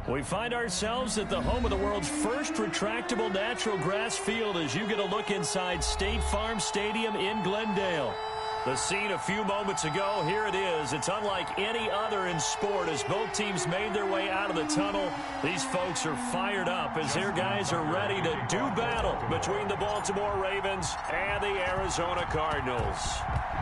We find ourselves at the home of the world's first retractable natural grass field as you get a look inside State Farm Stadium in Glendale. The scene a few moments ago, here it is. It's unlike any other in sport as both teams made their way out of the tunnel. These folks are fired up as their guys are ready to do battle between the Baltimore Ravens and the Arizona Cardinals.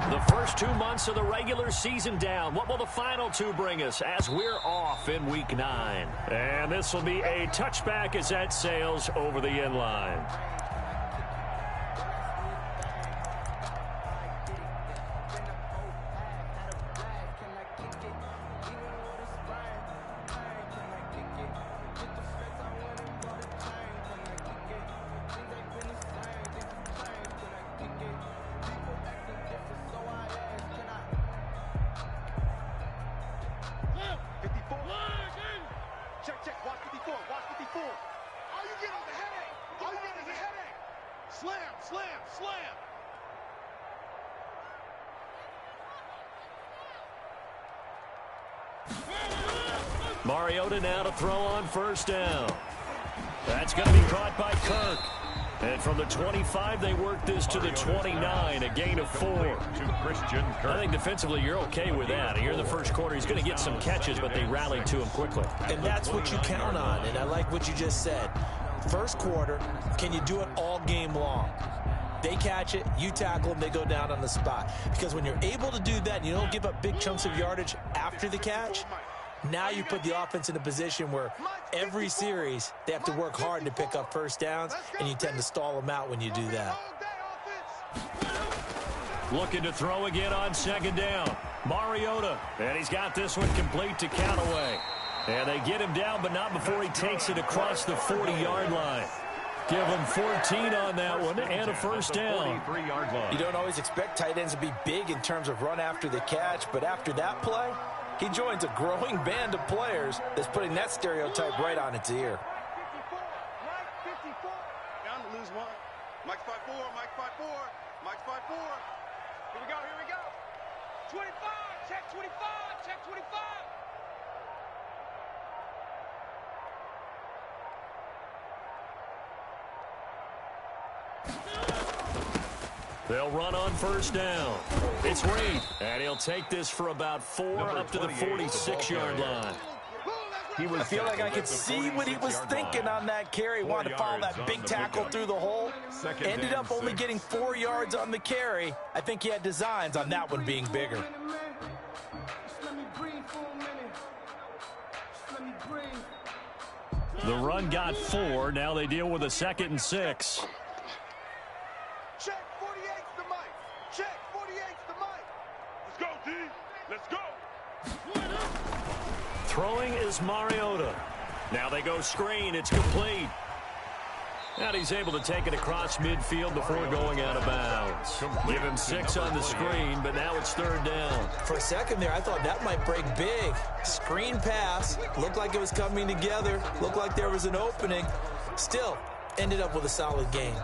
The first 2 months of the regular season down. What will the final two bring us as we're off in Week 9? And this will be a touchback as that sails over the end line. Mariota now to throw on first down. That's going to be caught by Kirk. And from the 25, they work this to the 29, a gain of 4. I think defensively you're okay with that. Here in the first quarter, he's going to get some catches, but they rallied to him quickly. And that's what you count on, and I like what you just said. First quarter, can you do it all game long? They catch it, you tackle them, they go down on the spot. Because when you're able to do that and you don't give up big chunks of yardage after the catch, now you put the offense in a position where every series they have to work hard to pick up first downs, and you tend to stall them out when you do that. Looking to throw again on second down. Mariota, and he's got this one complete to Callaway. And they get him down, but not before he takes it across the 40-yard line. Give him 14 on that one and a first down. You don't always expect tight ends to be big in terms of run after the catch, but after that play, he joins a growing band of players that's putting that stereotype right on its ear. Down to lose one. Mike's 5-4, Mike's 5-4, Mike's 5-4. Here we go, here we go. 25, check 25, check 25. They'll run on first down. It's Reed, and he'll take this for about 4 up to the 46-yard line. I feel like I could see what he was thinking on that carry. Wanted to follow that big tackle through the hole. Ended up only getting 4 yards on the carry. I think he had designs on that one being bigger. The run got 4. Now they deal with a 2nd and 6. Check 48's the mic. Check 48's the mic. Let's go, D. Let's go. Throwing is Mariota. Now they go screen. It's complete. And he's able to take it across midfield before going out of bounds. Give him 6 on the screen, but now it's 3rd down. For a second there, I thought that might break big. Screen pass. Looked like it was coming together. Looked like there was an opening. Still, ended up with a solid gain.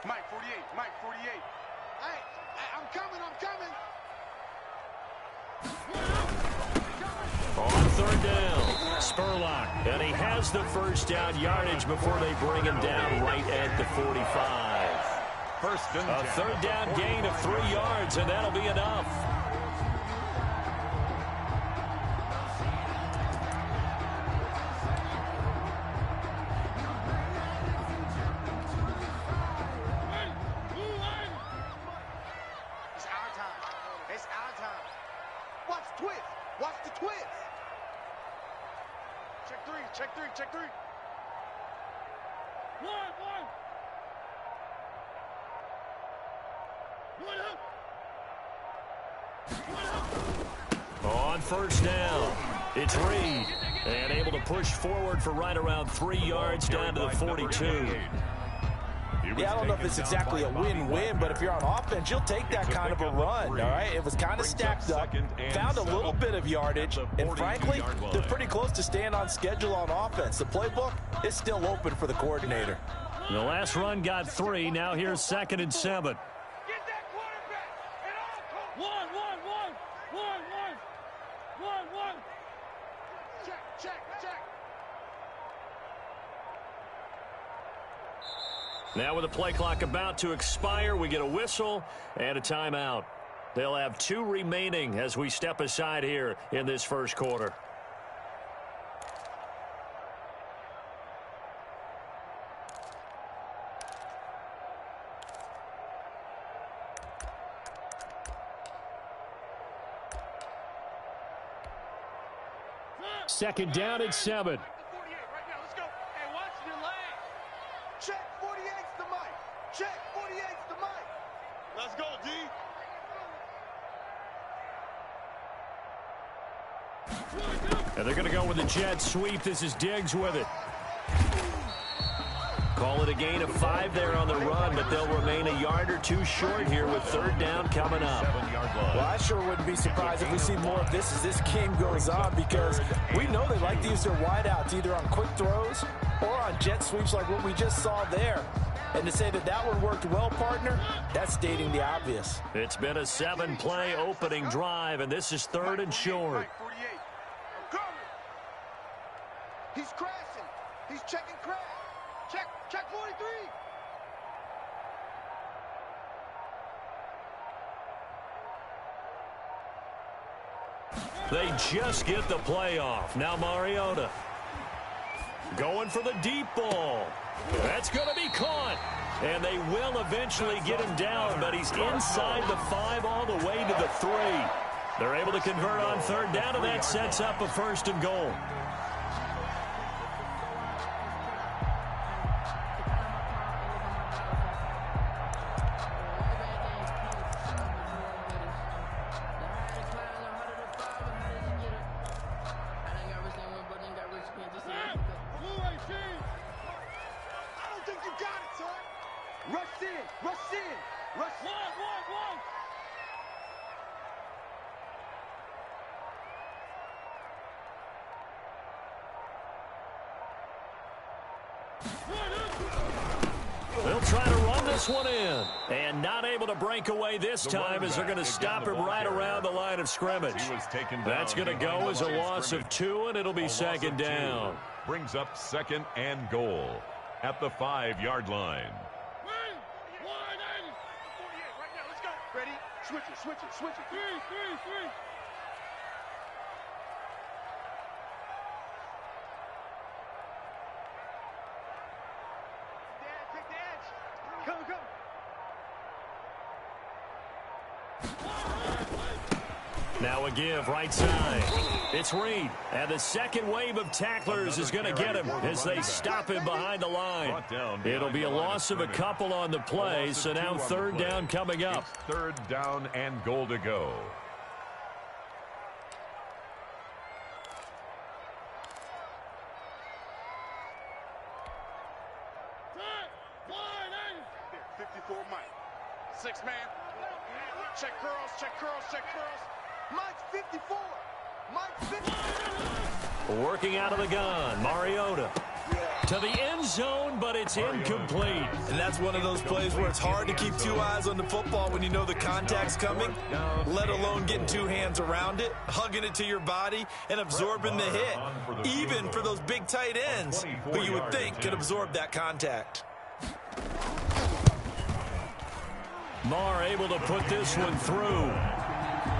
Mike 48, Mike 48. Hey, I'm coming. On 3rd down, Spurlock. And he has the first down yardage before they bring him down right at the 45. A 3rd down gain of 3 yards, and that'll be enough. Check three. On first down, it's Reed. And able to push forward for right around 3 yards down to the 42. Yeah, I don't know if it's exactly a win-win, but if you're on offense, you'll take that kind of a run, all right? It was kind of stacked up, found a little bit of yardage, and frankly, they're pretty close to staying on schedule on offense. The playbook is still open for the coordinator. The last run got 3. Now here's 2nd and 7. Get that quarterback at all Check. Now with the play clock about to expire, we get a whistle and a timeout. They'll have 2 remaining as we step aside here in this first quarter. Second down and 7. Right now, let's go. Hey, watch your leg. Check 48's the mic. Check 48's the mic. Let's go, D. And they're going to go with the jet sweep. This is Diggs with it. Call it a gain of 5 there on the run, but they'll remain a yard or 2 short here with third down coming up. Well, I sure wouldn't be surprised if we see more of this as this game goes on, because we know they like to use their wideouts either on quick throws or on jet sweeps like what we just saw there. And to say that that one worked well, partner, that's stating the obvious. It's been a 7-play opening drive, and this is third and short. He's crashing. He's checking crash. Check 43. They just get the play off. Now Mariota going for the deep ball. That's going to be caught. And they will eventually get him down, but he's inside the 5 all the way to the 3. They're able to convert on third down, and that sets up a first and goal. They'll try to run this one in. And not able to break away this time as they're going to stop him right around the line of scrimmage. That's going to go as a loss of 2, and it'll be second down. Brings up second and goal at the 5-yard line. Ready? Switch it. 3. Come. Now a give right side. It's Reed. And the second wave of tacklers is going to get him as they stop him behind the line. It'll be a loss of a couple on the play, so now third down coming up. It's third down and goal to go. Mike. 6 man. Check curls. Mike's 54. Mike's 54. Working out of the gun, Mariota to the end zone, but it's incomplete. And that's one of those plays where it's hard to keep 2 eyes on the football when you know the contact's coming, let alone getting 2 hands around it, hugging it to your body, and absorbing the hit, even for those big tight ends who you would think could absorb that contact. Marr able to put this one through.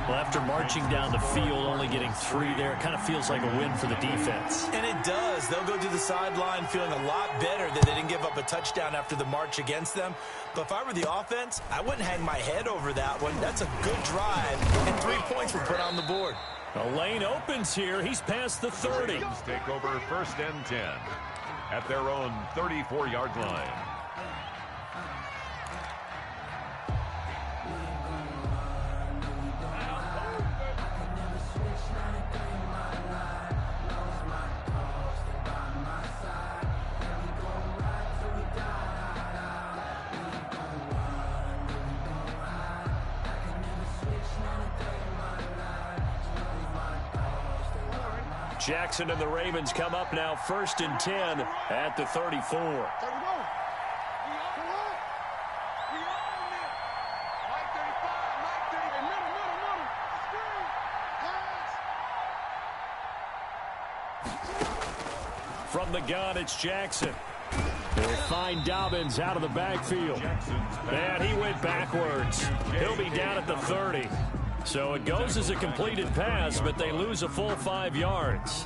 Well, after marching down the field, only getting 3 there, it kind of feels like a win for the defense. And it does. They'll go to the sideline feeling a lot better that they didn't give up a touchdown after the march against them. But if I were the offense, I wouldn't hang my head over that one. That's a good drive, and 3 points were put on the board. A lane opens here. He's past the 30. Take over first and 10 at their own 34-yard line. Jackson and the Ravens come up now first and 10 at the 34. From the gun, it's Jackson. He'll find Dobbins out of the backfield. And he went backwards. He'll be down at the 30. So it goes as a completed pass, but they lose a full 5 yards.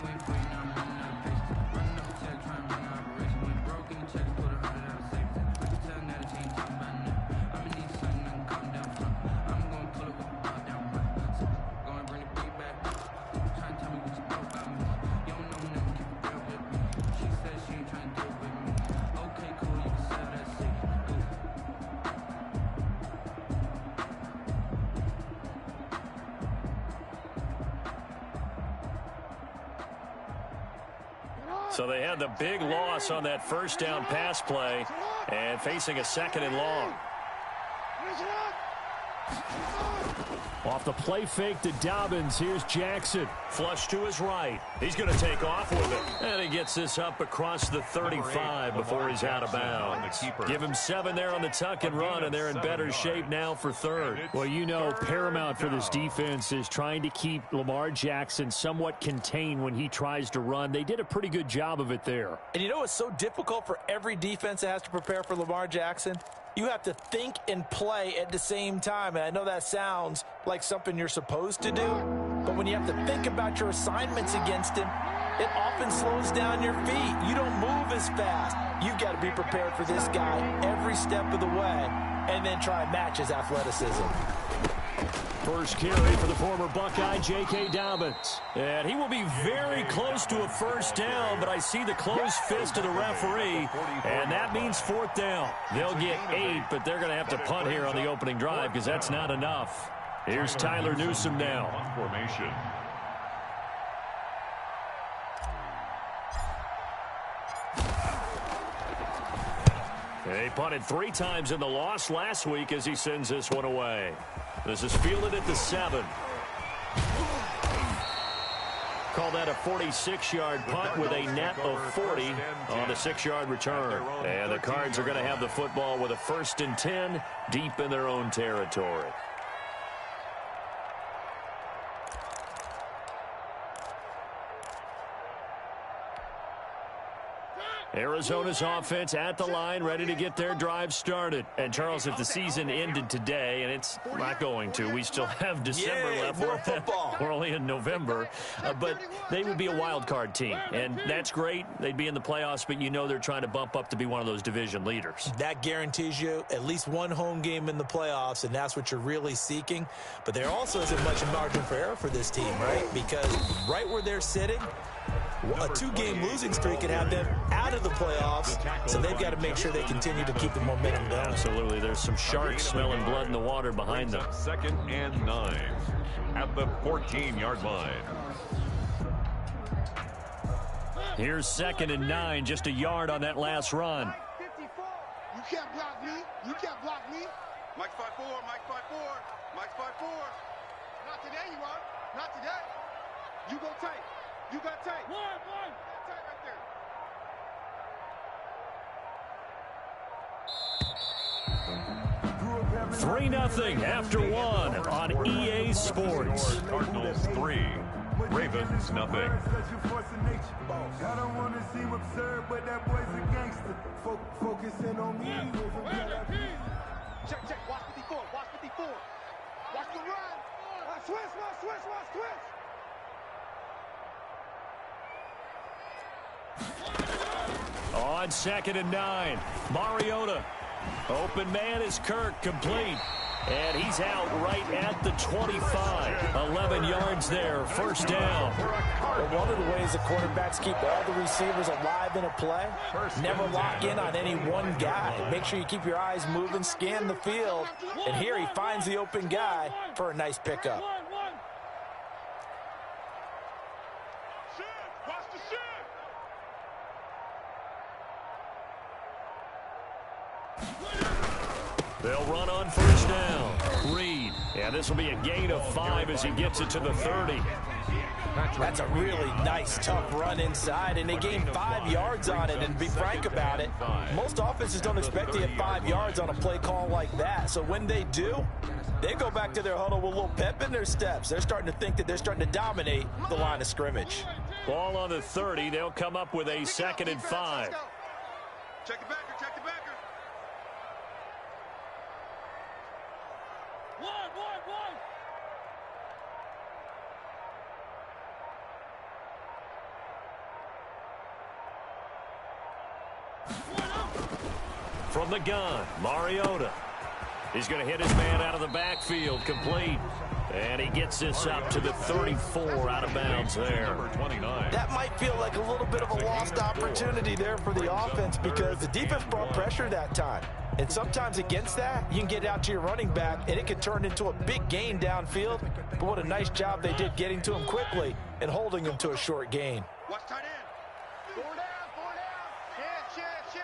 So they had the big loss on that first down pass play and facing a 2nd and long. Off the play fake to Dobbins. Here's Jackson. Flush to his right. He's going to take off with it. And he gets this up across the 35 before he's out of bounds. Give him 7 there on the tuck and run, and they're in better shape now for 3rd. Well, you know, paramount for this defense is trying to keep Lamar Jackson somewhat contained when he tries to run. They did a pretty good job of it there. And you know what's so difficult for every defense that has to prepare for Lamar Jackson? You have to think and play at the same time. And I know that sounds like something you're supposed to do, but when you have to think about your assignments against him, it often slows down your feet. You don't move as fast. You've got to be prepared for this guy every step of the way and then try and match his athleticism. First carry for the former Buckeye, J.K. Dobbins. And he will be very close to a first down, but I see the closed fist of the referee, and that means 4th down. They'll get 8, but they're going to have to punt here on the opening drive because that's not enough. Here's Tyler Newsome now. Formation. They punted 3 times in the loss last week as he sends this one away. This is fielded at the 7. Call that a 46-yard punt with a net of 40 on the 6-yard return. And the Cards are going to have the football with a 1st and 10 deep in their own territory. Arizona's offense at the line, ready to get their drive started. And, Charles, if the season ended today, and it's not going to, we still have December left. More football. We're only in November. But they would be a wild card team, and that's great. They'd be in the playoffs, but you know they're trying to bump up to be one of those division leaders. That guarantees you at least one home game in the playoffs, and that's what you're really seeking. But there also isn't much margin for error for this team, right? Because right where they're sitting, a 2-game losing streak could have them out of the playoffs, so they've got to make sure they continue to keep the momentum going. Absolutely. There's some sharks smelling blood in the water behind them. 2nd and 9 at the 14-yard line. Here's 2nd and 9, just a yard on that last run. You can't block me. You can't block me. Mike's 5'4", Mike's 5'4", Mike's 5'4". Not today, you are. Not today. You go tight. You got tight. One. Tight right there. 3-0 after 1 on EA Sports. Cardinals 3, Ravens nothing. I don't want to seem absurd, but that boy's a gangster. Focusing on me. Check. Watch 54. Watch 54. Watch the run. Switch. On 2nd and 9, Mariota. Open man is Kirk, complete. And he's out right at the 25. 11 yards there, first down. Well, one of the ways the quarterbacks keep all the receivers alive in a play, never lock in on any one guy. Make sure you keep your eyes moving, scan the field. And here he finds the open guy for a nice pickup. Watch the shit. They'll run on first down. Reed. And this will be a gain of 5 as he gets it to the 30. That's a really nice, tough run inside, and they gained 5 yards on it. And to be frank about it, most offenses don't expect to get 5 yards on a play call like that. So when they do, they go back to their huddle with a little pep in their steps. They're starting to think that they're starting to dominate the line of scrimmage. Ball on the 30. They'll come up with a 2nd and 5. Check the backer, check the backer. One. From the gun, Mariota. He's going to hit his man out of the backfield, complete. And he gets this up to the 34 out of bounds there. Number 29. That might feel like a little bit of a lost opportunity there for the offense because the defense brought pressure that time. And sometimes against that, you can get out to your running back, and it can turn into a big gain downfield. But what a nice job they did getting to him quickly and holding him to a short gain. Watch tight end. Four down. Chance.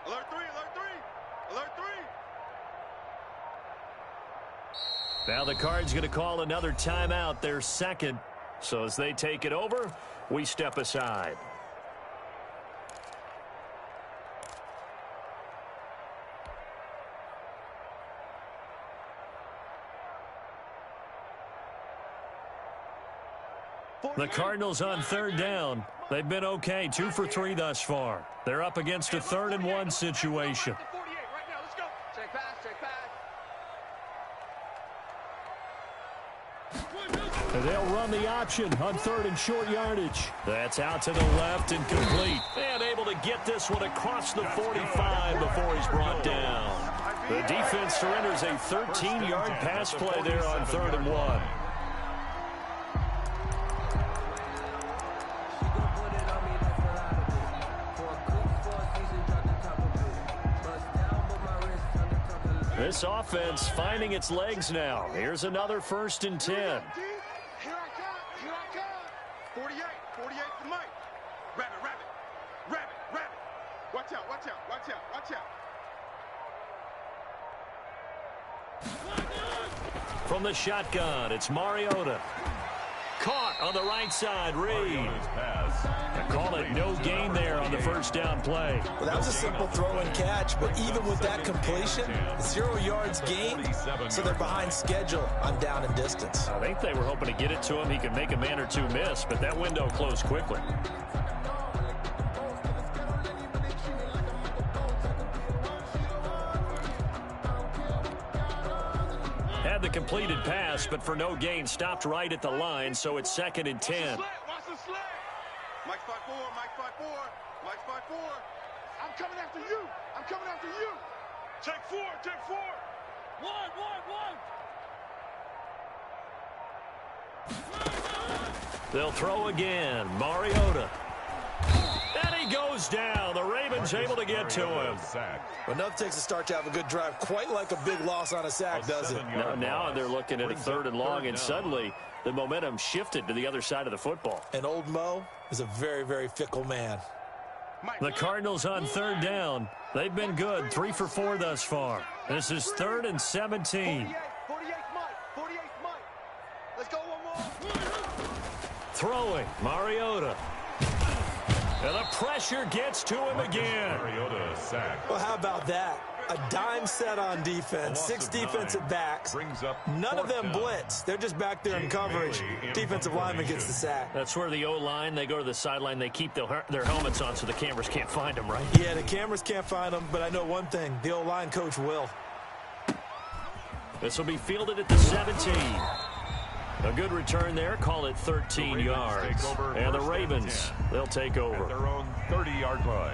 Alert three. Now the Cards going to call another timeout, their 2nd. So as they take it over, we step aside. The Cardinals on 3rd down. They've been okay, 2 for 3 thus far. They're up against a 3rd and 1 situation. Check pass. They'll run the option on 3rd and short yardage. That's out to the left and complete. And able to get this one across the 45 before he's brought down. The defense surrenders a 13-yard pass play there on 3rd and 1. This offense finding its legs now. Here's another 1st and 10. Here I come. 48 for Mike. Rabbit. Watch out. From the shotgun, it's Mariota. Caught on the right side, Reed. I call it no gain there on the 1st down play. Well, that was a simple throw and catch, but even with that completion, 0 yards gained, so they're behind schedule on down and distance. I think they were hoping to get it to him. He could make a man or two miss, but that window closed quickly. Had the completed pass, but for no gain, stopped right at the line, so it's 2nd and 10. Watch the slant. Mike 5-4. I'm coming after you. Take four. One. They'll throw again. Mariota. And he goes down. The Ravens able to get to him. Well, nothing takes a start to have a good drive, quite like a big loss on a sack, does it? Now they're looking at a 3rd and long, and suddenly the momentum shifted to the other side of the football. And old Mo is a very, very fickle man. The Cardinals on 3rd down. They've been good, 3 for 4 thus far. This is 3rd and 17. 48 Mike. Let's go one more. Throwing, Mariota. And the pressure gets to him again. Mariota sacked. Well, how about that? A dime set on defense, 6 defensive backs. None of them blitz. They're just back there in coverage. Defensive lineman gets the sack. That's where the O-line, they go to the sideline, they keep their helmets on so the cameras can't find them, right? Yeah, the cameras can't find them, but I know one thing. The O-line coach will. This will be fielded at the 17. A good return there. Call it 13 yards. And the Ravens, they'll take over. At their own 30-yard line.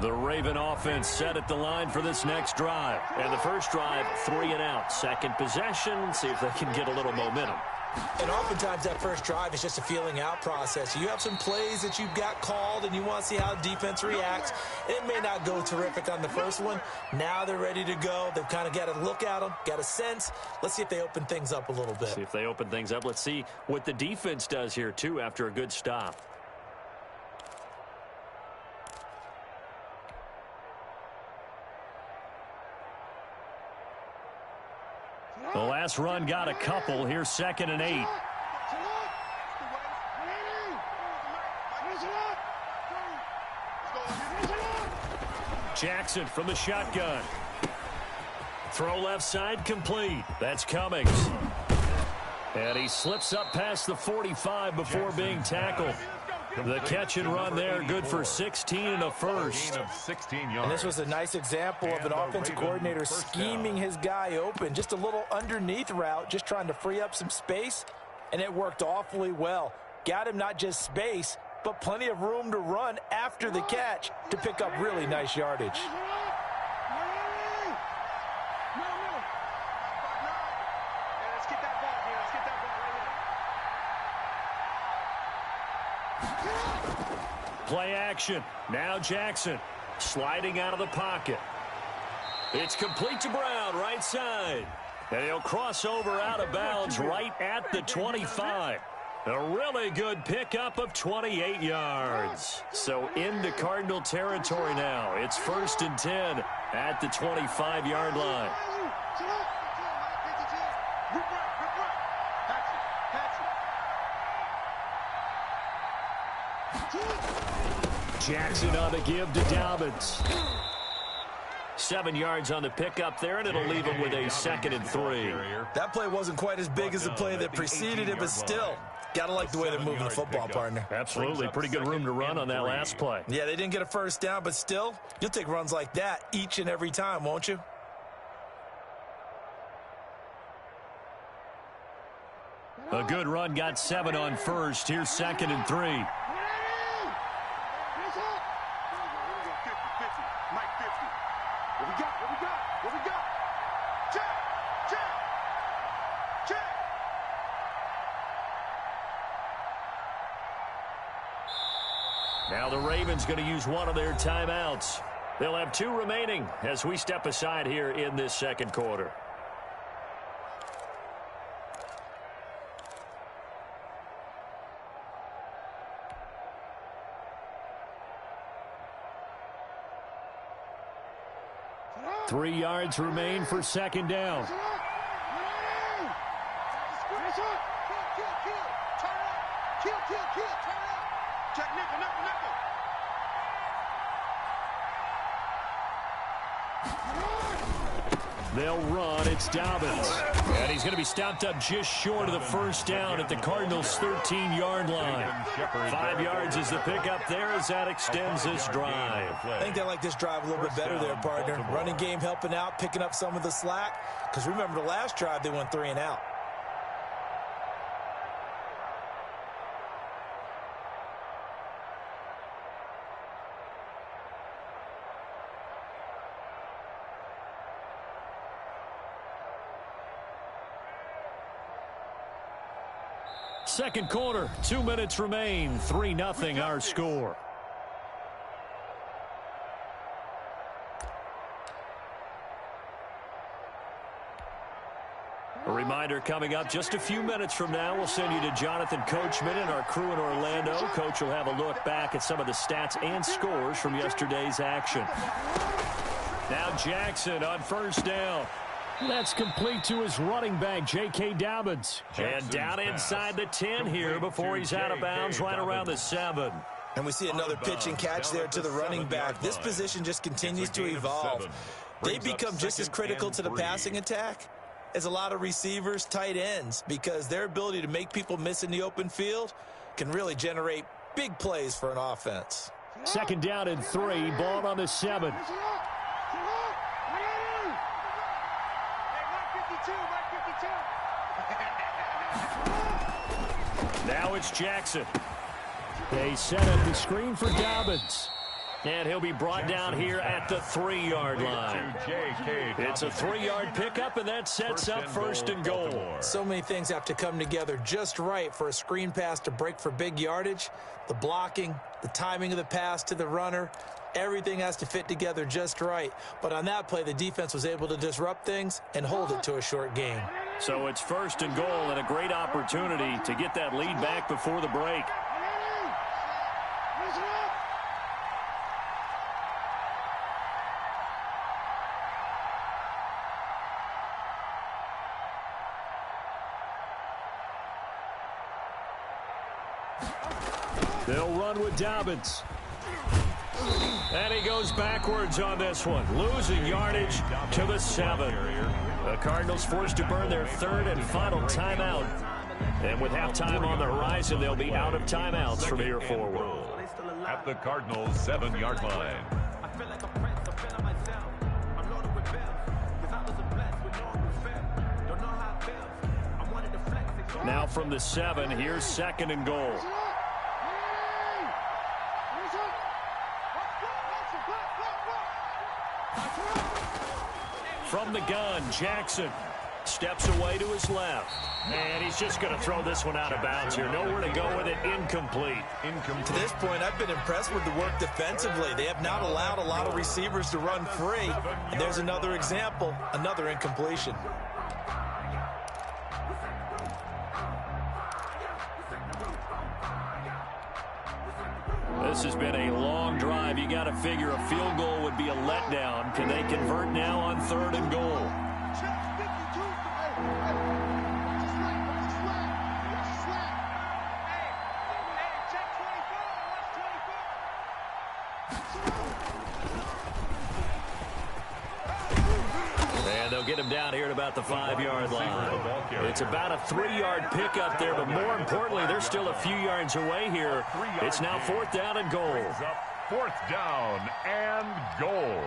The Raven offense set at the line for this next drive. And the first drive, 3 and out. Second possession, see if they can get a little momentum. And oftentimes that first drive is just a feeling out process. You have some plays that you've got called and you want to see how the defense reacts. It may not go terrific on the first one. Now they're ready to go. They've kind of got to look at them, got a sense. Let's see if they open things up a little bit. See if they open things up. Let's see what the defense does here, too, after a good stop. The last run got a couple. Here's 2nd and 8. Jackson from the shotgun. Throw left side complete. That's Cummings. And he slips up past the 45 before being tackled. The catch and run there, good for 16 and a first. And this was a nice example of an offensive coordinator scheming his guy open. Just a little underneath route, just trying to free up some space, and it worked awfully well. Got him not just space, but plenty of room to run after the catch to pick up really nice yardage. Play action. Now Jackson sliding out of the pocket. It's complete to Brown, right side. And he'll cross over out of bounds right at the 25. A really good pickup of 28 yards. So into Cardinal territory now. It's 1st and 10 at the 25-yard line. Jackson on the give to Dobbins. 7 yards on the pickup there, and it'll leave him with a 2nd and 3. That play wasn't quite as big as the play that preceded it, but still, gotta like the way they're moving the football, partner. Absolutely. Pretty good room to run on that last play. Yeah, they didn't get a first down, but still, you'll take runs like that each and every time, won't you? A good run, got 7 on first. Here's 2nd and 3. Now the Ravens going to use one of their timeouts. They'll have 2 remaining as we step aside here in this 2nd quarter. Three yards remain for 2nd down. They'll run. It's Dobbins. And he's going to be stopped up just short of the first down at the Cardinals' 13-yard line. 5 yards is the pickup there as that extends this drive. I think they like this drive a little bit better there, partner. Running game helping out, picking up some of the slack. Because remember, the last drive, they went 3 and out. Second quarter, 2 minutes remain. 3-0 our score. A reminder coming up just a few minutes from now. We'll send you to Jonathan Coachman and our crew in Orlando. Coach will have a look back at some of the stats and scores from yesterday's action. Now Jackson on first down. That's complete to his running back, J.K. Dobbins. And down inside the 10 here before he's out of bounds right around the 7. And we see another pitch and catch there to the running back. This position just continues to evolve. They become just as critical to the passing attack as a lot of receivers, tight ends, because their ability to make people miss in the open field can really generate big plays for an offense. 2nd down and 3, ball on the 7. Now it's Jackson. They set up the screen for Dobbins. And he'll be brought down here at the 3-yard line. It's a 3-yard pickup, and that sets up 1st and goal. So many things have to come together just right for a screen pass to break for big yardage. The blocking, the timing of the pass to the runner, everything has to fit together just right. But on that play, the defense was able to disrupt things and hold it to a short game. So it's 1st and goal and a great opportunity to get that lead back before the break. They'll run with Dobbins. And he goes backwards on this one, losing yardage to the 7. The Cardinals forced to burn their third and final timeout. And with halftime on the horizon, they'll be out of timeouts from here forward. At the Cardinals' 7-yard line. Now from the 7, here's 2nd and goal. From the gun, Jackson steps away to his left. And he's just going to throw this one out of bounds here. Nowhere to go with it. Incomplete. To this point, I've been impressed with the work defensively. They have not allowed a lot of receivers to run free. And there's another example, another incompletion. This has been a long drive. You got to figure a field goal would be a letdown. Can they convert now on 3rd and goal? And they'll get him down here at about the 5-yard line. It's about a 3-yard pickup there, but more importantly, they're still a few yards away here. It's now 4th down and goal. 4th down and goal.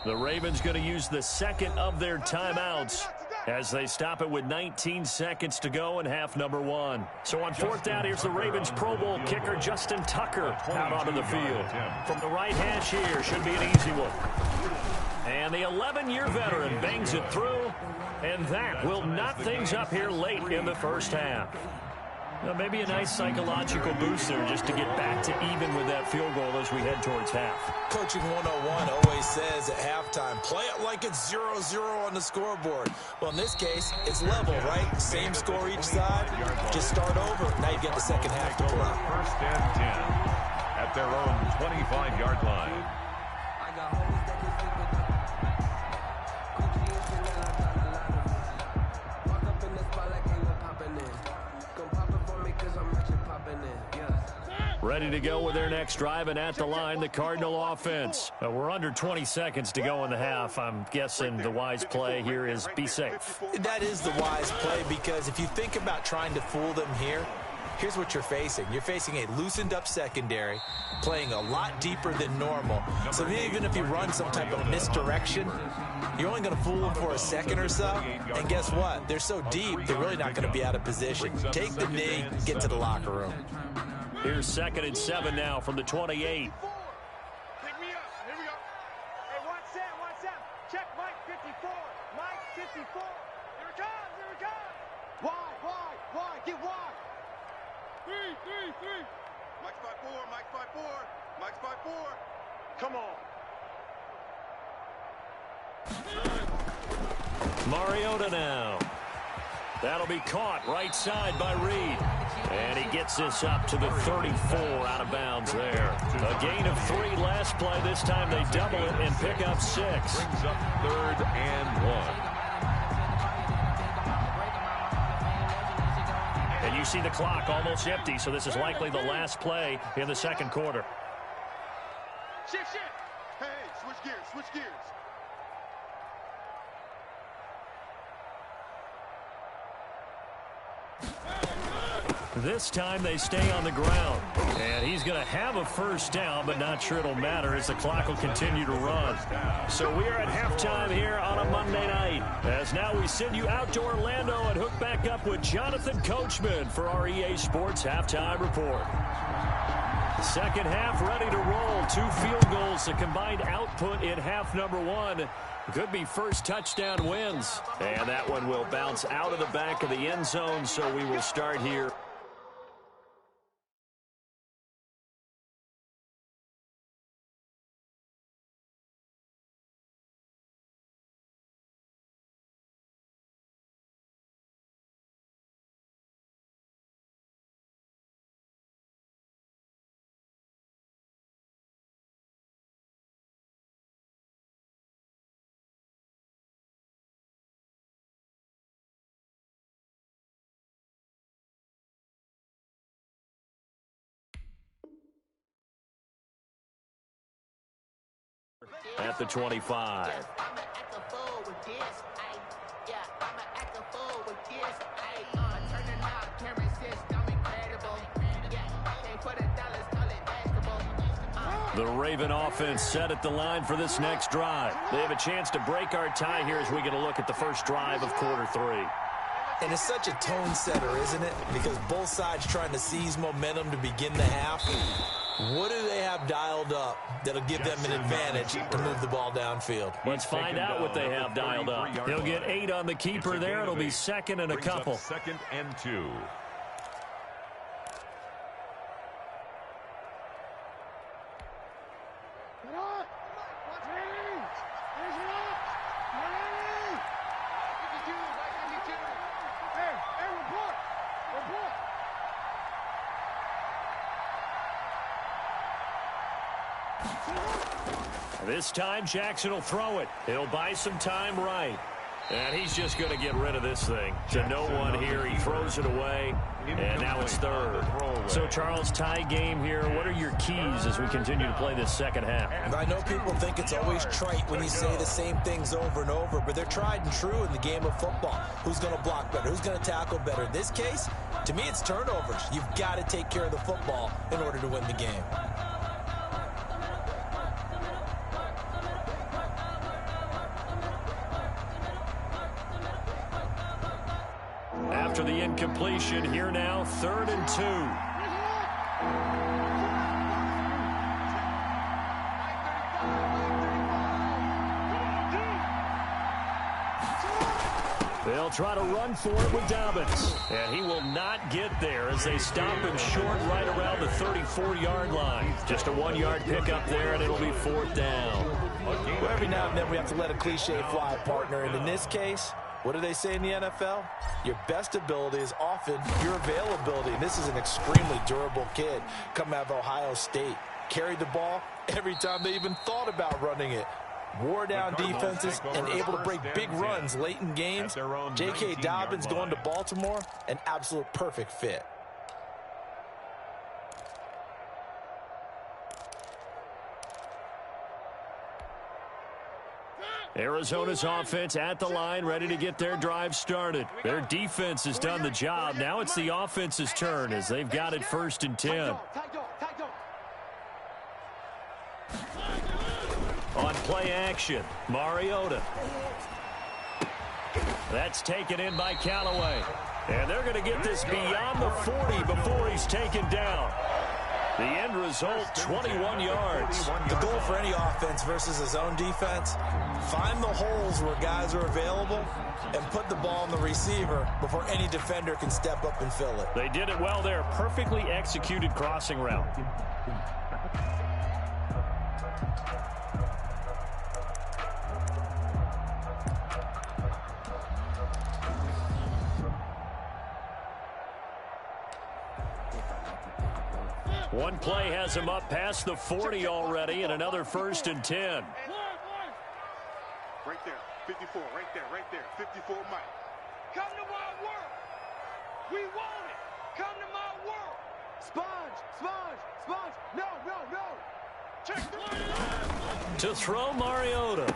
The Ravens going to use the 2nd of their timeouts as they stop it with 19 seconds to go in half number 1. So on 4th down, here's the Ravens Pro Bowl kicker Justin Tucker out onto the field. From the right hash here, should be an easy one. And the 11-year veteran bangs it through, and that will knot things up here late in the first half. Now, maybe a nice psychological boost there just to get back to even with that field goal as we head towards half. Coaching 101 always says at halftime, play it like it's 0-0 on the scoreboard. Well, in this case, it's level, right? Same score each side. Just start over. Now you get the second half to play. 1st and 10 at their own 25-yard line. Ready to go with their next drive, and at the line, the Cardinal offense. We're under 20 seconds to go in the half. I'm guessing the wise play here is be safe. That is the wise play, because if you think about trying to fool them here, here's what you're facing. You're facing a loosened up secondary, playing a lot deeper than normal. So even if you run some type of misdirection, you're only going to fool them for a second or so. And guess what? They're so deep, they're really not going to be out of position. Take the knee, get to the locker room. Here's 2nd and 7 now from the 28. Pick me up. Here we go. Hey, watch Sam. Check Mike 54. Mike 54. Here it comes. Wide. Get wide. 3. Mike's 5-4. Come on. Mariota now. That'll be caught right side by Reed. And he gets this up to the 34 out of bounds there. A gain of 3 last play. This time they double it and pick up 6. Brings up 3rd and 1. And you see the clock almost empty, so this is likely the last play in the 2nd quarter. Shift. Hey, switch gears. This time they stay on the ground. And he's going to have a 1st down, but not sure it'll matter as the clock will continue to run. So we are at halftime here on a Monday night. As now we send you out to Orlando and hook back up with Jonathan Coachman for our EA Sports Halftime Report. 2nd half ready to roll. 2 field goals, the combined output in half number 1. Could be first touchdown wins. And that one will bounce out of the back of the end zone, so we will start here. at the 25. The Raven offense set at the line for this next drive. They have a chance to break our tie here as we get a look at the first drive of quarter 3. And it's such a tone setter, isn't it? Because both sides trying to seize momentum to begin the half. What do they have dialed up that'll give them an advantage to move the ball downfield? Let's find out what they have dialed up. He'll get 8 on the keeper there. It'll be 2nd and a couple. 2nd and 2. This time, Jackson will throw it. He'll buy some time right. And he's just going to get rid of this thing. To no one here. He throws it away. And now it's 3rd. So, Charles, tie game here. What are your keys as we continue to play this second half? I know people think it's always trite when you say the same things over and over, but they're tried and true in the game of football. Who's going to block better? Who's going to tackle better? In this case, to me, it's turnovers. You've got to take care of the football in order to win the game. After the incompletion, here now, 3rd and 2. They'll try to run for it with Dobbins. And he will not get there as they stop him short right around the 34-yard line. Just a 1-yard pickup there, and it'll be 4th down. Well, every now and then we have to let a cliche fly, partner. And in this case, what do they say in the NFL? Your best ability is often your availability. And this is an extremely durable kid coming out of Ohio State. Carried the ball every time they even thought about running it. Wore down defenses and able to break big runs late in games. J.K. Dobbins going to Baltimore, an absolute perfect fit. Arizona's offense at the line, ready to get their drive started. Their defense has done the job. Now it's the offense's turn as they've got it 1st and 10. On play action, Mariota. That's taken in by Callaway. And they're going to get this beyond the 40 before he's taken down. The end result, 21 yards. The goal for any offense versus his own defense, find the holes where guys are available and put the ball on the receiver before any defender can step up and fill it. They did it well there. Perfectly executed crossing route. One play has him up past the 40 already, and another 1st and 10. Right there, 54, right there, 54 Mike. Come to my world. We want it. Come to my world. Sponge. No. Check the To throw Mariota.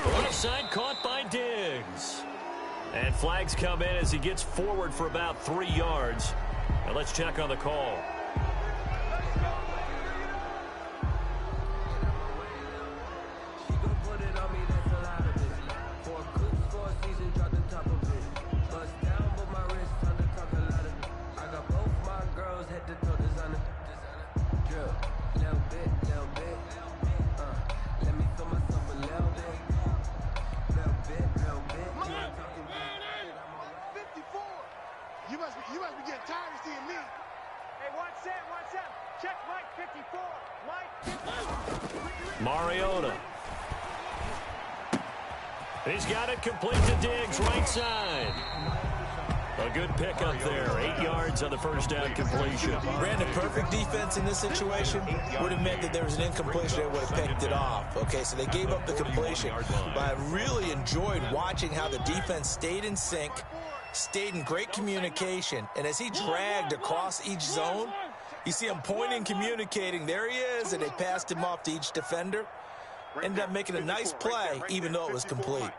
Right side caught by Diggs. And flags come in as he gets forward for about 3 yards. Now let's check on the call. You must be getting tired of seeing me. Hey, what's that? Check Mike 54. Mariota. He's got it complete to Diggs, right side. A good pickup there. 8 yards on the first down completion. Brandon, perfect defense in this situation would have meant that there was an incompletion. They would have picked it off. Okay, so they gave up the completion. But I really enjoyed watching how the defense stayed in sync, stayed in great communication, and as he dragged across each zone, you see him pointing, communicating. There he is, and they passed him off to each defender. Ended up making a nice play, even though it was complete.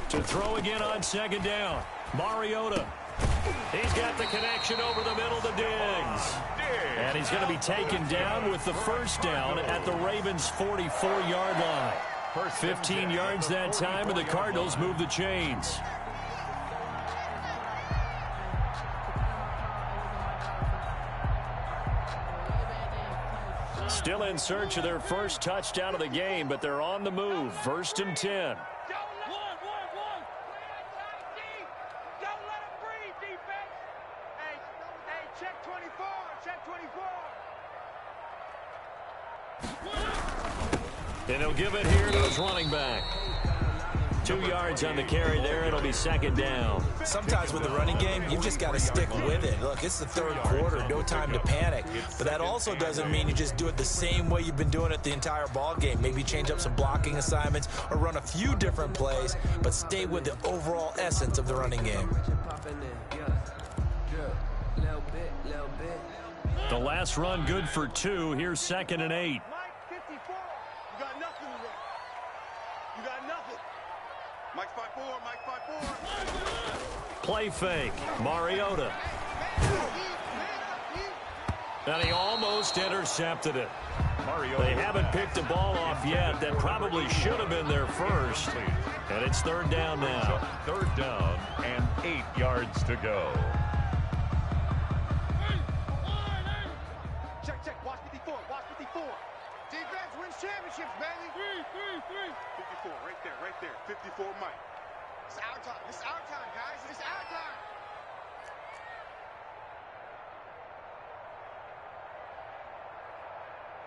To throw again on second down. Mariota. He's got the connection over the middle to Diggs. And he's going to be taken down with the first down at the Ravens' 44-yard line. 15 yards that time, and the Cardinals move the chains. Still in search of their first touchdown of the game, but they're on the move. 1st and 10. And he'll give it here to his running back. 2 yards on the carry there. It'll be second down. Sometimes with the running game, you've just got to stick with it. Look, it's the third quarter. No time to panic. But that also doesn't mean you just do it the same way you've been doing it the entire ball game. Maybe change up some blocking assignments or run a few different plays, but stay with the overall essence of the running game. The last run good for 2. Here's 2nd and 8. Play fake. Mariota. And he almost intercepted it. They haven't picked the ball off yet. That probably should have been their first. And it's 3rd down now. 3rd down and 8 yards to go. Check. Watch 54. Defense wins championships, baby. 54, right there. 54, Mike. It's our time, guys. It's our time.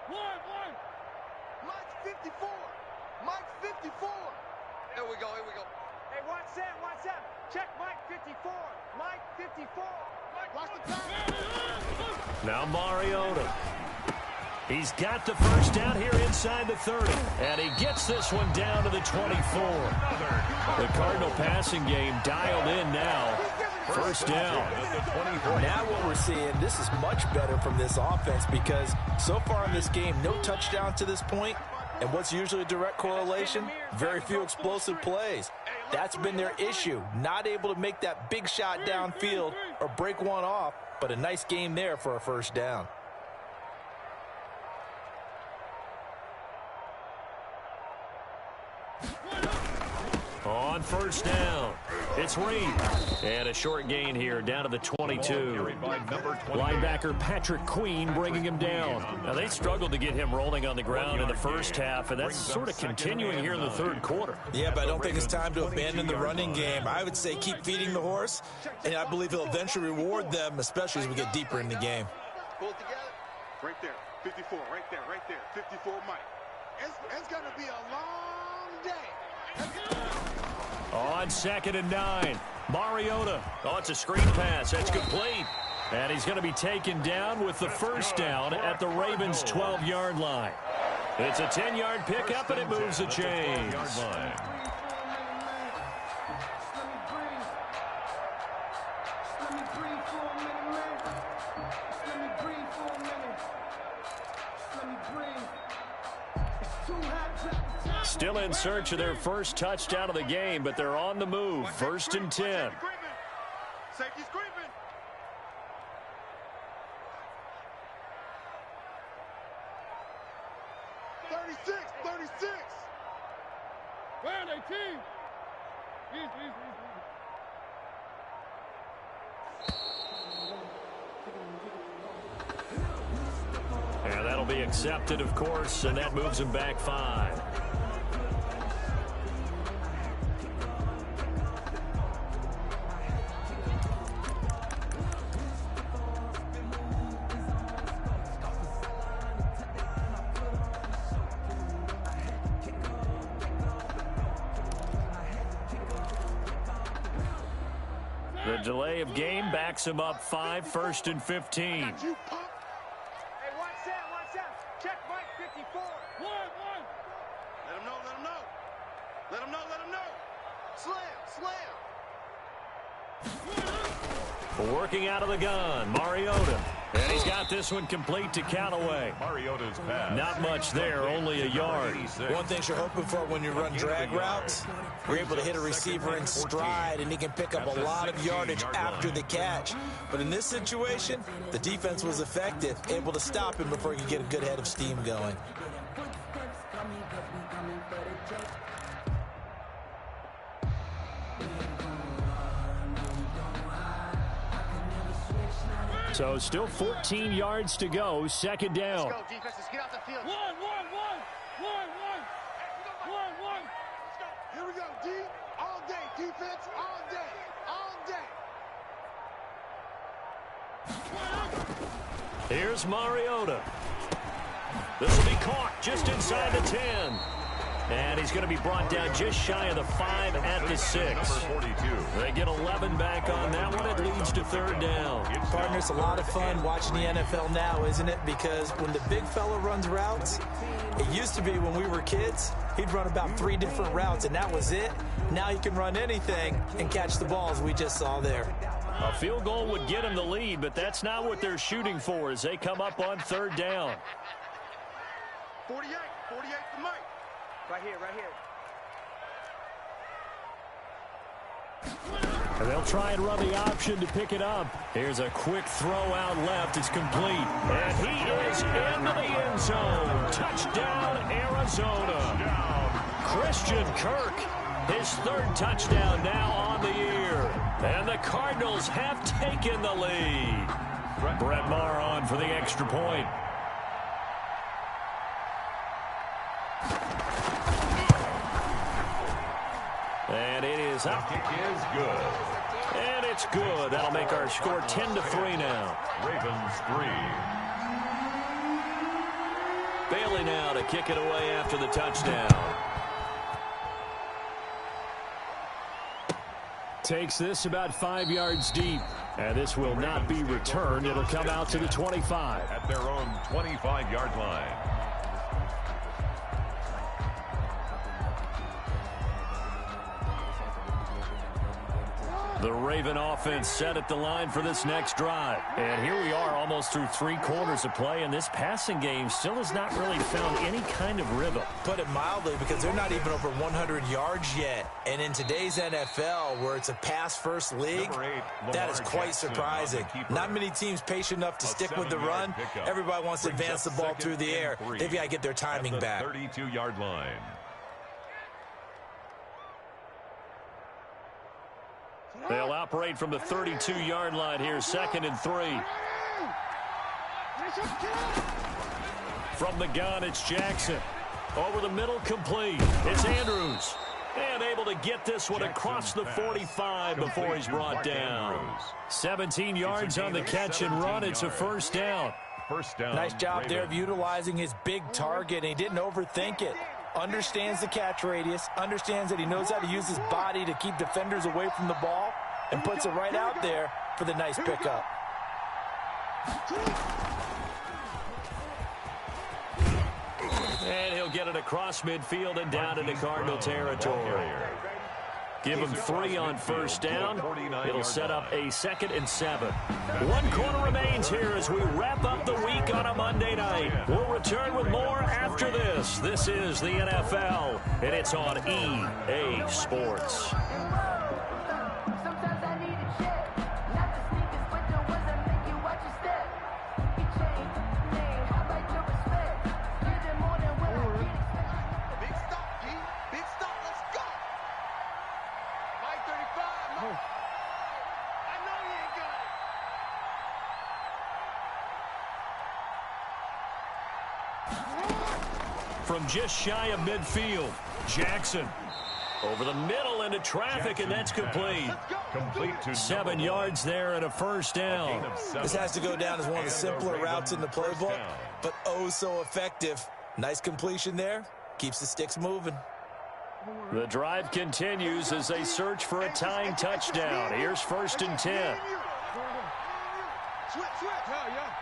One. Mike's 54. Here we go. Hey, watch that. Check Mike 54. Mike 54. Watch the time. Now Mariota. He's got the first down here inside the 30. And he gets this one down to the 24. The Cardinal passing game dialed in now. First down. Now what we're seeing, this is much better from this offense because so far in this game, no touchdowns to this point. And what's usually a direct correlation? Very few explosive plays. That's been their issue. Not able to make that big shot downfield or break one off, but a nice game there for a first down. On first down, it's Reed. And a short gain here down to the 22. Linebacker Patrick Queen bringing him down. Now, they struggled to get him rolling on the ground in the first half, and that's sort of continuing here in the third quarter. Yeah, but I don't think it's time to abandon the running game. I would say keep feeding the horse, and I believe he'll eventually reward them, especially as we get deeper in the game. Pull it together. Right there. 54, right there. 54, Mike. It's going to be a long day. On 2nd and 9, Mariota. Oh, it's a screen pass. That's complete. And he's going to be taken down with the first down at the Ravens' 12-yard line. It's a 10-yard pickup, and it moves the chains. Still in search of their first touchdown of the game, but they're on the move. 1st and 10. Safety's creeping. Where are they, team? And that'll be accepted, of course, and that moves him back 5. The delay of game backs him up 5, 1st and 15. Hey, watch that. Check Mike 54. One. Let him know. Slam. Working out of the gun, Mariota. And he's got this one complete to Callaway. Mariota's pass. Not much there, only a yard. One thing you're hoping for when you run drag routes, you're able to hit a receiver in stride, and he can pick up a lot of yardage after the catch. But in this situation, the defense was effective, able to stop him before he could get a good head of steam going. So still 14 yards to go, second down. Let's go, defense. Let's get out the field. One. Here we go, D. All day, defense. All day. Here's Mariota. This will be caught just inside the 10. And he's going to be brought down just shy of the 5 at the 6. They get 11 back on that one. It leads to third down. Partner, it's a lot of fun watching the NFL now, isn't it? Because when the big fella runs routes, it used to be when we were kids, he'd run about 3 different routes, and that was it. Now he can run anything and catch the balls we just saw there. A field goal would get him the lead, but that's not what they're shooting for as they come up on third down. 48 to Mike. Right here. And they'll try and run the option to pick it up. Here's a quick throw out left. It's complete. And he is into the end zone. Touchdown, Arizona. Christian Kirk, his third touchdown now on the year. And the Cardinals have taken the lead. Brett Maher on for the extra point. And it is up. Kick is good. And it's good. That'll make our score 10-3 now. Ravens 3. Bailey now to kick it away after the touchdown. Takes this about 5 yards deep. And this will not be returned. It'll come out to the 25. At their own 25-yard line. The Raven offense set at the line for this next drive. And here we are almost through 3 quarters of play, and this passing game still has not really found any kind of rhythm. Put it mildly, because they're not even over 100 yards yet. And in today's NFL, where it's a pass-first league, that is quite surprising. Not many teams patient enough to stick with the run. Everybody wants to advance the ball through the air. They've got to get their timing back. 32-yard line. They'll operate from the 32-yard line here, 2nd and 3. From the gun, it's Jackson. Over the middle, complete. It's Andrews. And able to get this one across the 45 before he's brought down. 17 yards on the catch and run. It's a first down. First down. Nice job there of utilizing his big target, and he didn't overthink it. Understands the catch radius, understands that he knows how to use his body to keep defenders away from the ball, and puts it right out there for the nice pickup. And he'll get it across midfield and down into Cardinal territory. Give him 3 on first down. It'll set up a 2nd and 7. 1 quarter remains here as we wrap up the week on a Monday night. We'll return with more after this. This is the NFL, and it's on EA Sports. From just shy of midfield, Jackson over the middle into traffic, and that's complete. Complete to 7 yards there and a first down. This has to go down as one of the simpler routes in the playbook, but oh so effective. Nice completion there. Keeps the sticks moving. The drive continues as they search for a tying touchdown. Here's 1st and 10. Switch. Hell yeah.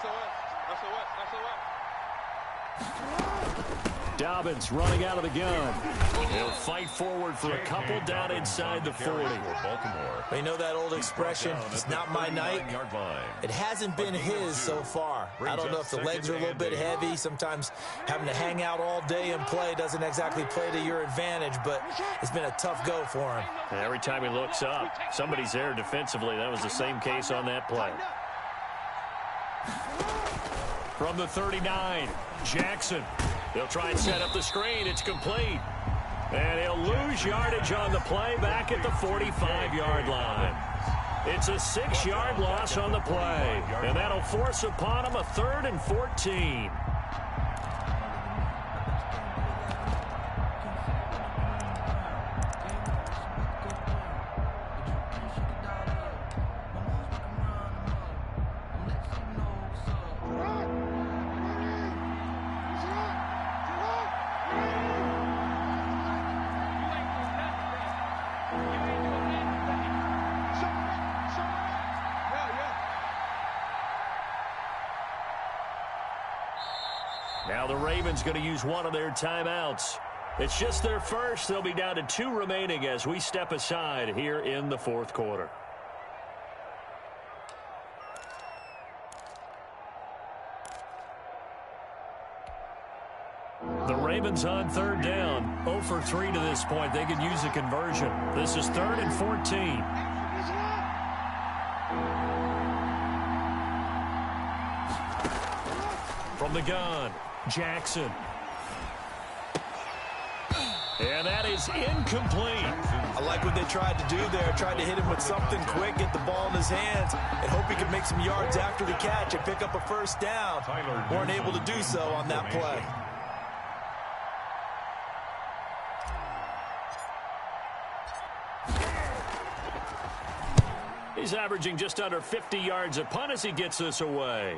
SOS. Dobbins running out of the gun. He'll fight forward for a couple down inside the 40. Baltimore. You know that old expression, it's not my night? It hasn't been his so far. I don't know if the legs are a little bit heavy. Sometimes having to hang out all day and play doesn't exactly play to your advantage, but it's been a tough go for him. Every time he looks up, somebody's there defensively. That was the same case on that play. From the 39, Jackson. He'll try and set up the screen. It's complete. And he'll lose yardage on the play back at the 45-yard line. It's a 6-yard loss on the play. And that'll force upon him a 3rd and 14. Now the Ravens going to use one of their timeouts. It's just their first. They'll be down to 2 remaining as we step aside here in the 4th quarter. The Ravens on 3rd down. 0 for 3 to this point. They could use a conversion. This is 3rd and 14. From the gun, Jackson. And that is incomplete. I like what they tried to do there. Tried to hit him with something quick, get the ball in his hands, and hope he could make some yards after the catch and pick up a 1st down. Weren't able to do so on that play. He's averaging just under 50 yards a punt as he gets this away.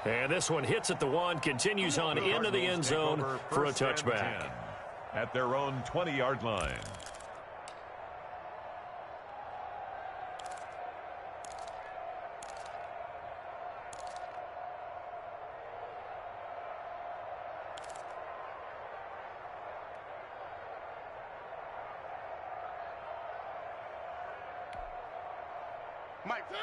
And this one hits at the 1, continues on into the end zone for a touchback. At their own 20-yard line.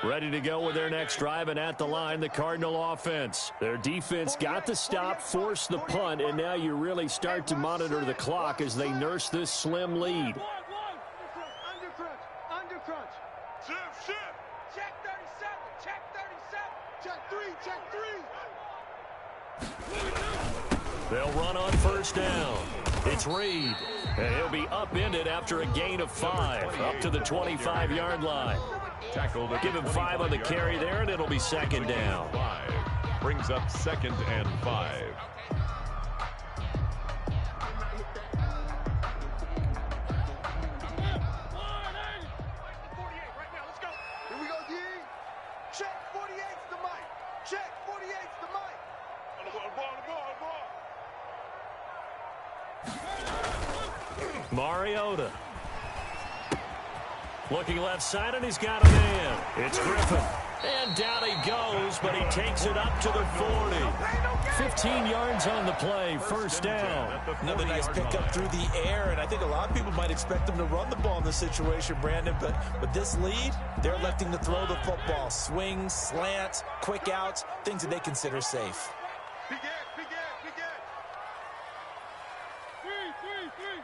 Ready to go with their next drive, and at the line, the Cardinal offense. Their defense got the stop, forced the punt, and now you really start to monitor the clock as they nurse this slim lead. Under crunch. Shift. Check 37. Check 3. They'll run on 1st down. It's Reed, and he'll be upended after a gain of 5, up to the 25-yard line. Give him 5 on the carry there, and it'll be 2nd down. 5 brings up 2nd and 5. Here we go, D. Check 48's the mic. Check 48's the mic. Mariota. Looking left side, and he's got a man. It's Griffin. And down he goes, but he takes it up to the 40. 15 yards on the play, 1st down. Another nice pickup through the air, and I think a lot of people might expect them to run the ball in this situation, Brandon, but with this lead, they're electing to throw the football. Swings, slants, quick outs, things that they consider safe. Begin. 3.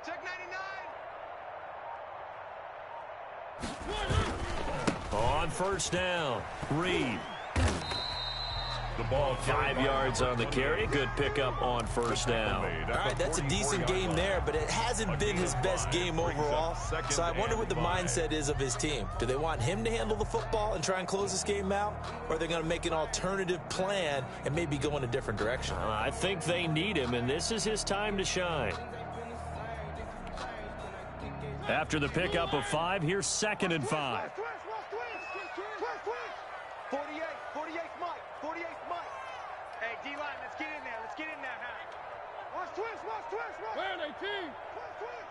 Check 99. On 1st down, Reed. The ball 5 yards on the carry. Good pickup on 1st down. All right, that's a decent game there, but it hasn't been his best game overall. So I wonder what the mindset is of his team. Do they want him to handle the football and try and close this game out? Or are they going to make an alternative plan and maybe go in a different direction? I think they need him, and this is his time to shine. After the pickup of 5, here's 2nd and 5. 48's Mike. Hey, D-line, let's get in there. Watch twist. Where are they, team? Twist.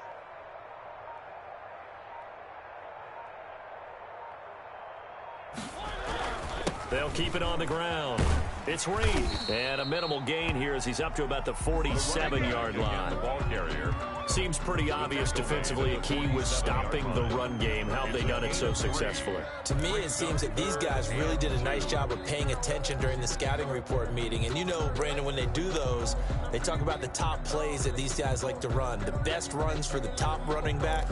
They'll keep it on the ground. It's Reed. And a minimal gain here as he's up to about the 47-yard line. The ball carrier. Seems pretty obvious defensively a key was stopping the run game. How have they done it so successfully? To me, it seems that these guys really did a nice job of paying attention during the scouting report meeting. And you know, Brandon, when they do those, they talk about the top plays that these guys like to run. The best runs for the top running back,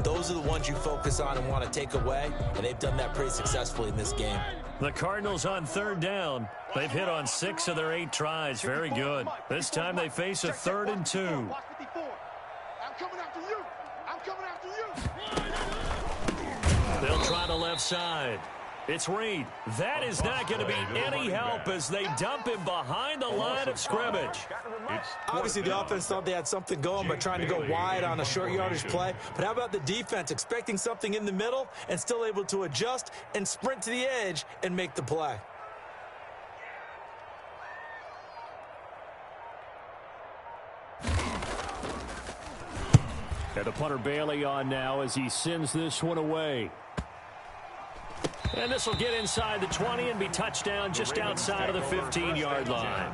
those are the ones you focus on and want to take away. And they've done that pretty successfully in this game. The Cardinals on third down. They've hit on 6 of their 8 tries. Very good. This time they face a 3rd and 2. I'm coming after you. I'm coming after you. They'll try the left side. It's Reed. That is not going to be any help as they dump him behind the line of scrimmage. Obviously, the offense thought they had something going by trying to go wide on a short yardage play. But how about the defense expecting something in the middle and still able to adjust and sprint to the edge and make the play? And the punter Bailey on now as he sends this one away. And this will get inside the 20 and be touchdown just outside of the 15-yard line.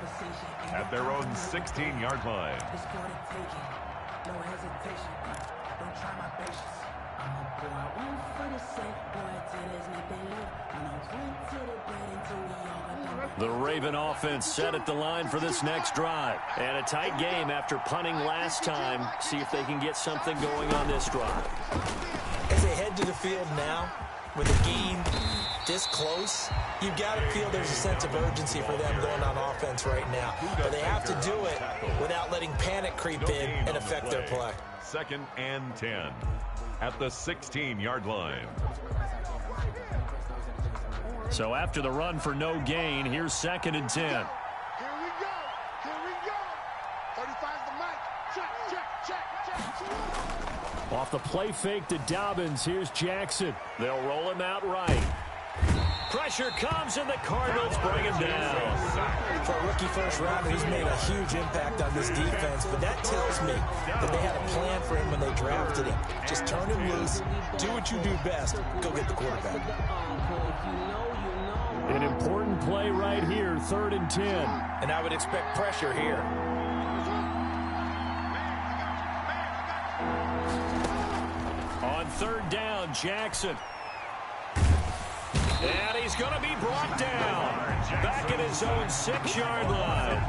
At their own 16-yard line. The Raven offense set at the line for this next drive. And a tight game after punting last time. See if they can get something going on this drive. As they head to the field now, with a game this close, you've got to feel there's a sense of urgency for them going on offense right now. But they have to do it without letting panic creep in and affect their play. 2nd and 10 at the 16-yard line. So after the run for no gain, here's 2nd and 10. Here we go. Here we go. 35's the mic. Check. Off the play fake to Dobbins, here's Jackson. They'll roll him out right. Pressure comes, and the Cardinals bring him down. For a rookie first rounder, he's made a huge impact on this defense, but that tells me that they had a plan for him when they drafted him. Just turn him loose, do what you do best, go get the quarterback. An important play right here, 3rd and 10. And I would expect pressure here. On 3rd down, Jackson. And he's going to be brought down. Back at his own 6-yard line.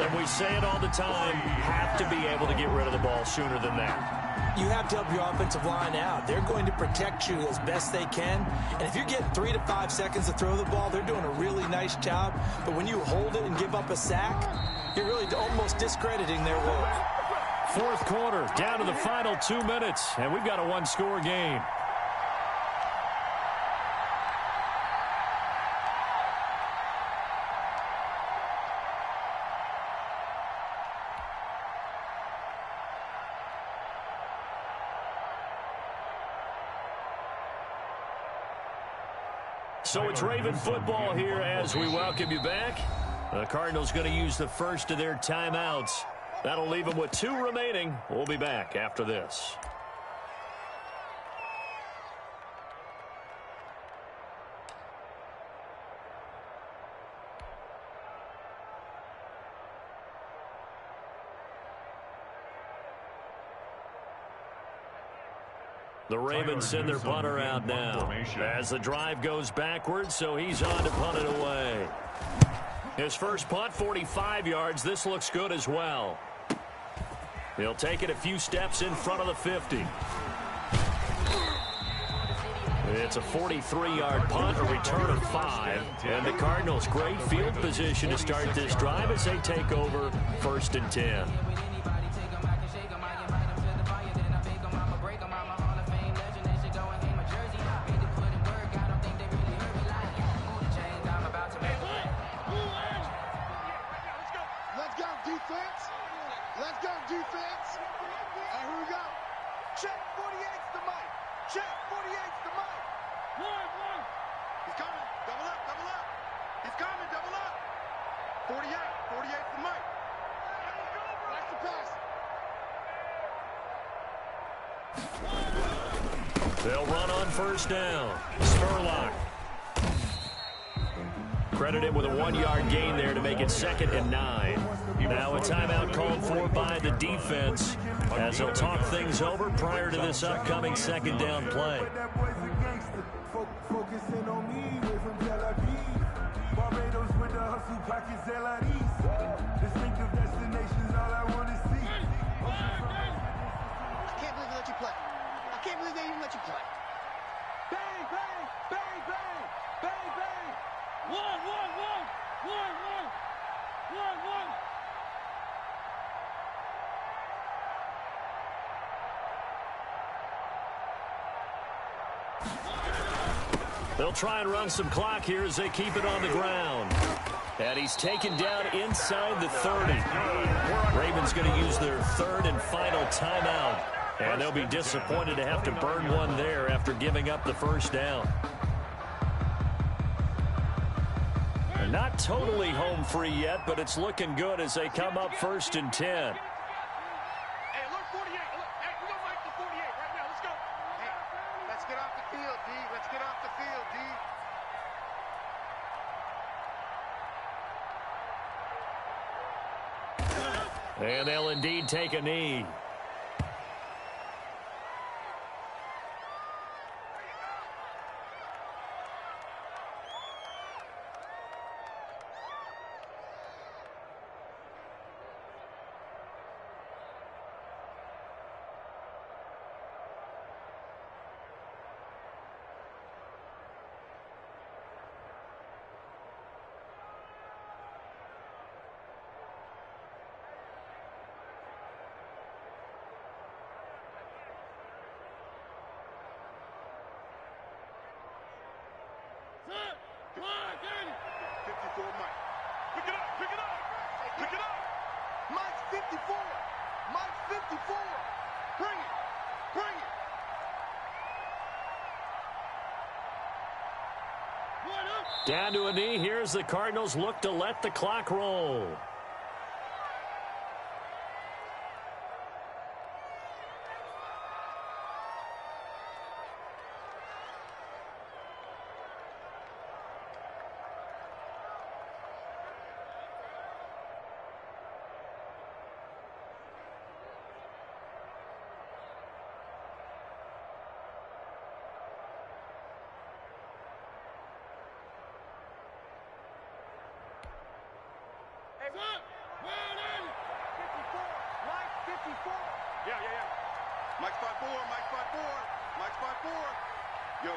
And we say it all the time, have to be able to get rid of the ball sooner than that. You have to help your offensive line out. They're going to protect you as best they can. And if you're getting 3 to 5 seconds to throw the ball, they're doing a really nice job. But when you hold it and give up a sack, you're really almost discrediting their work. 4th quarter, down to the final 2 minutes, and we've got a 1-score game. So it's Raven football here as we welcome you back. The Cardinals going to use the first of their timeouts. That'll leave them with 2 remaining. We'll be back after this. The Ravens send their punter out now as the drive goes backwards, so he's on to punt it away. His first punt, 45 yards. This looks good as well. He'll take it a few steps in front of the 50. It's a 43-yard punt, a return of 5. And the Cardinals, great field position to start this drive as they take over 1st and 10. They'll run on 1st down. Spurlock. Credit him with a 1-yard gain there to make it 2nd and 9. Now a timeout called for by the defense as they'll talk things over prior to this upcoming 2nd down play. Focusing on me, way from Tel Aviv. Barbados with the hustle pockets, distinctive destinations, all I want to see. I can't believe they let you play. I can't believe they even let you play. Bang, bang, bang, bang, bang, bang. One. They'll try and run some clock here as they keep it on the ground. And he's taken down inside the 30. Ravens going to use their 3rd and final timeout. And they'll be disappointed to have to burn one there after giving up the 1st down. They're not totally home free yet, but it's looking good as they come up 1st and 10. And they'll indeed take a knee. Down to a knee. Here's the Cardinals look to let the clock roll. Mike's 5-4, Mike's 5-4, Mike's 5-4. Yo.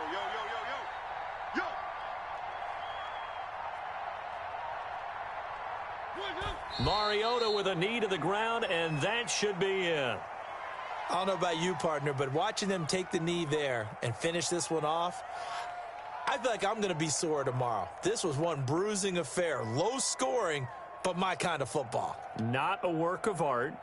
Mariota with a knee to the ground, and that should be it. I don't know about you, partner, but watching them take the knee there and finish this one off, I feel like I'm going to be sore tomorrow. This was one bruising affair. Low scoring, but my kind of football. Not a work of art,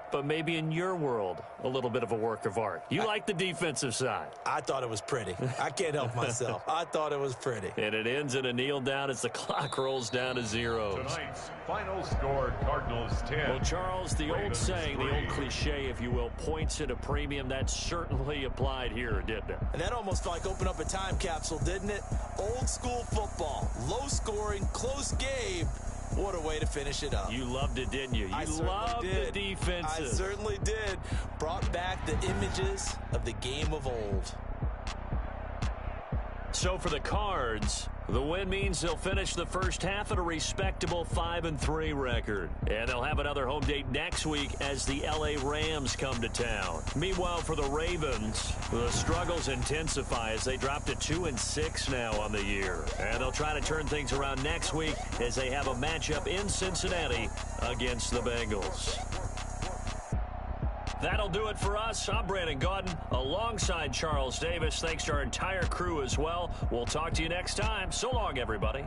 but maybe in your world, a little bit of a work of art. You like the defensive side. I thought it was pretty. I can't help myself. I thought it was pretty. And it ends in a kneel down as the clock rolls down to zeros. Tonight's final score, Cardinals 10. Well, Charles, the old saying, the old cliche, if you will, points at a premium. That certainly applied here, didn't it? And that almost like opened up a time capsule, didn't it? Old school football. Low scoring, close game. What a way to finish it up. You loved it, didn't you? You loved the defenses. I certainly did. Brought back the images of the game of old. So for the Cards, the win means they'll finish the first half at a respectable 5-3 record. And they'll have another home date next week as the LA Rams come to town. Meanwhile, for the Ravens, the struggles intensify as they drop to 2-6 now on the year. And they'll try to turn things around next week as they have a matchup in Cincinnati against the Bengals. That'll do it for us. I'm Brandon Gaudin alongside Charles Davis. Thanks to our entire crew as well. We'll talk to you next time. So long, everybody.